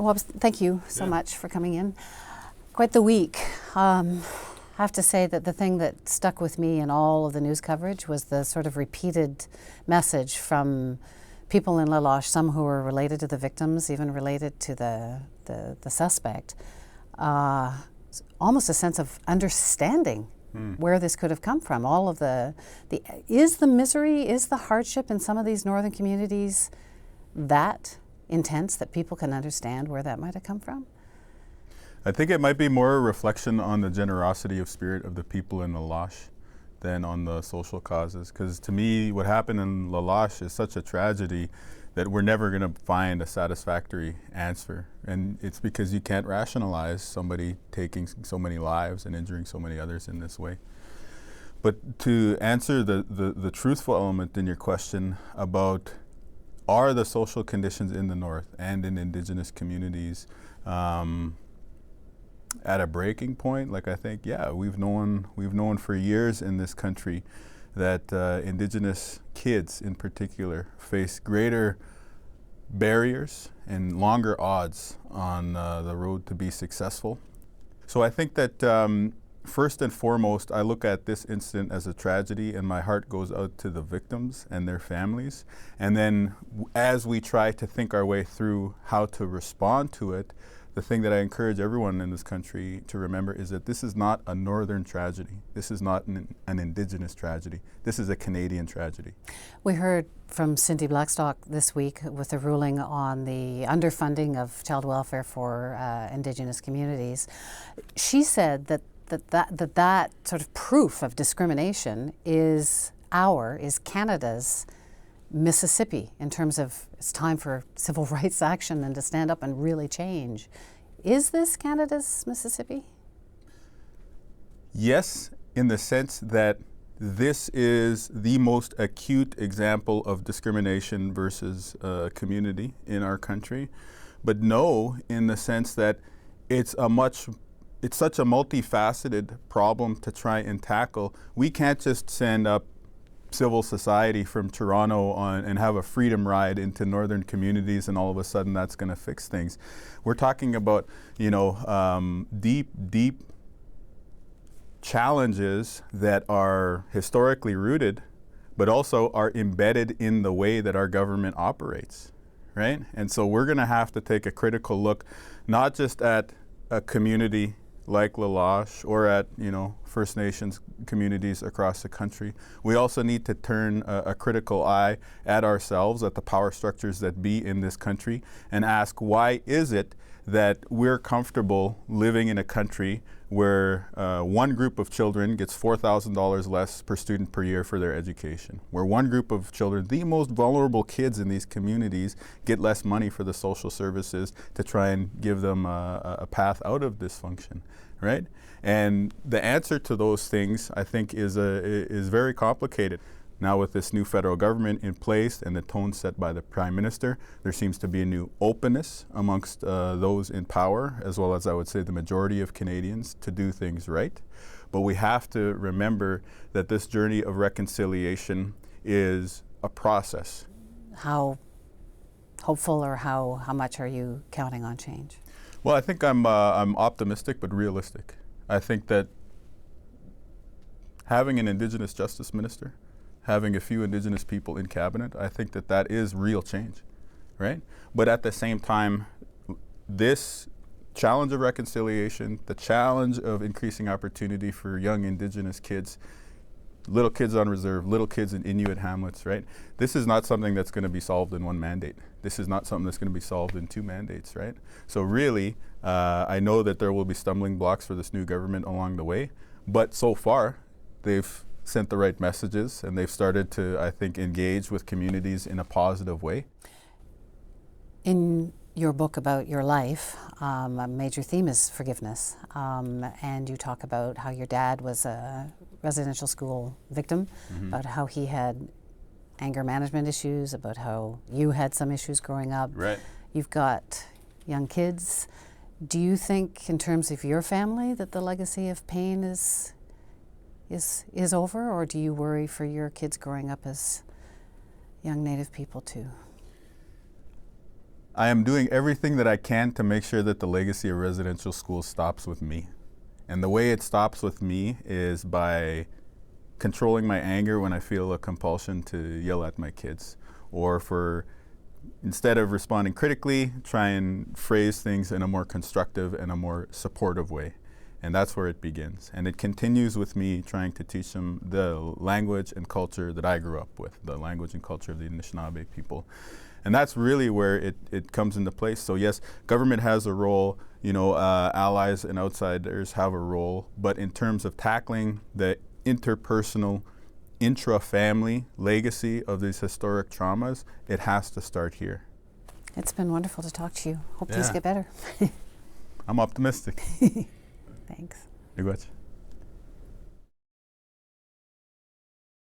Well, thank you so much for coming in. Quite the week. I have to say that the thing that stuck with me in all of the news coverage was the sort of repeated message from people in Loche, some who were related to the victims, even related to the suspect. Almost a sense of understanding where this could have come from. All of is the misery, is the hardship in some of these northern communities that intense that people can understand where that might have come from? I think it might be more a reflection on the generosity of spirit of the people in the Loche than on the social causes. Because to me, what happened in La Loche is such a tragedy that we're never going to find a satisfactory answer. And it's because you can't rationalize somebody taking so many lives and injuring so many others in this way. But to answer the truthful element in your question about are the social conditions in the North and in Indigenous communities at a breaking point? Like, I think, yeah, we've known for years in this country that Indigenous kids in particular face greater barriers and longer odds on the road to be successful. So I think that first and foremost, I look at this incident as a tragedy, and my heart goes out to the victims and their families. And then as we try to think our way through how to respond to it, the thing that I encourage everyone in this country to remember is that this is not a northern tragedy. This is not an Indigenous tragedy. This is a Canadian tragedy. We heard from Cindy Blackstock this week with a ruling on the underfunding of child welfare for Indigenous communities. She said that sort of proof of discrimination is Canada's Mississippi in terms of it's time for civil rights action and to stand up and really change. Is this Canada's Mississippi? Yes, in the sense that this is the most acute example of discrimination versus community in our country. But no, in the sense that it's such a multifaceted problem to try and tackle. We can't just send up civil society from Toronto and have a freedom ride into northern communities and all of a sudden that's going to fix things. We're talking about, deep challenges that are historically rooted, but also are embedded in the way that our government operates, right? And so we're going to have to take a critical look, not just at a community like La Loche or at First Nations communities across the country. We also need to turn a critical eye at ourselves, at the power structures that be in this country, and ask why is it that we're comfortable living in a country where one group of children gets $4,000 less per student per year for their education, where one group of children, the most vulnerable kids in these communities, get less money for the social services to try and give them a path out of dysfunction, right? And the answer to those things, I think, is very complicated. Now with this new federal government in place and the tone set by the Prime Minister, there seems to be a new openness amongst those in power, as well as I would say the majority of Canadians, to do things right. But we have to remember that this journey of reconciliation is a process. How hopeful or how much are you counting on change? Well, I think I'm optimistic but realistic. I think that having an Indigenous Justice Minister, having a few Indigenous people in cabinet, I think that is real change, right? But at the same time, this challenge of reconciliation, the challenge of increasing opportunity for young Indigenous kids, little kids on reserve, little kids in Inuit hamlets, right? This is not something that's going to be solved in one mandate. This is not something that's going to be solved in 2 mandates, right? So really, I know that there will be stumbling blocks for this new government along the way, but so far, they've sent the right messages and they've started to, I think, engage with communities in a positive way. In your book about your life, a major theme is forgiveness. And you talk about how your dad was a residential school victim, about how he had anger management issues, about how you had some issues growing up. Right. You've got young kids. Do you think, in terms of your family, that the legacy of pain is over, or do you worry for your kids growing up as young Native people too? I am doing everything that I can to make sure that the legacy of residential schools stops with me. And the way it stops with me is by controlling my anger when I feel a compulsion to yell at my kids, or for, instead of responding critically, try and phrase things in a more constructive and a more supportive way. And that's where it begins. And it continues with me trying to teach them the language and culture that I grew up with, the language and culture of the Anishinaabe people. And that's really where it comes into place. So yes, government has a role, allies and outsiders have a role, but in terms of tackling the interpersonal, intra-family legacy of these historic traumas, it has to start here. It's been wonderful to talk to you. Hope things get better. I'm optimistic. Thanks. Miigwech.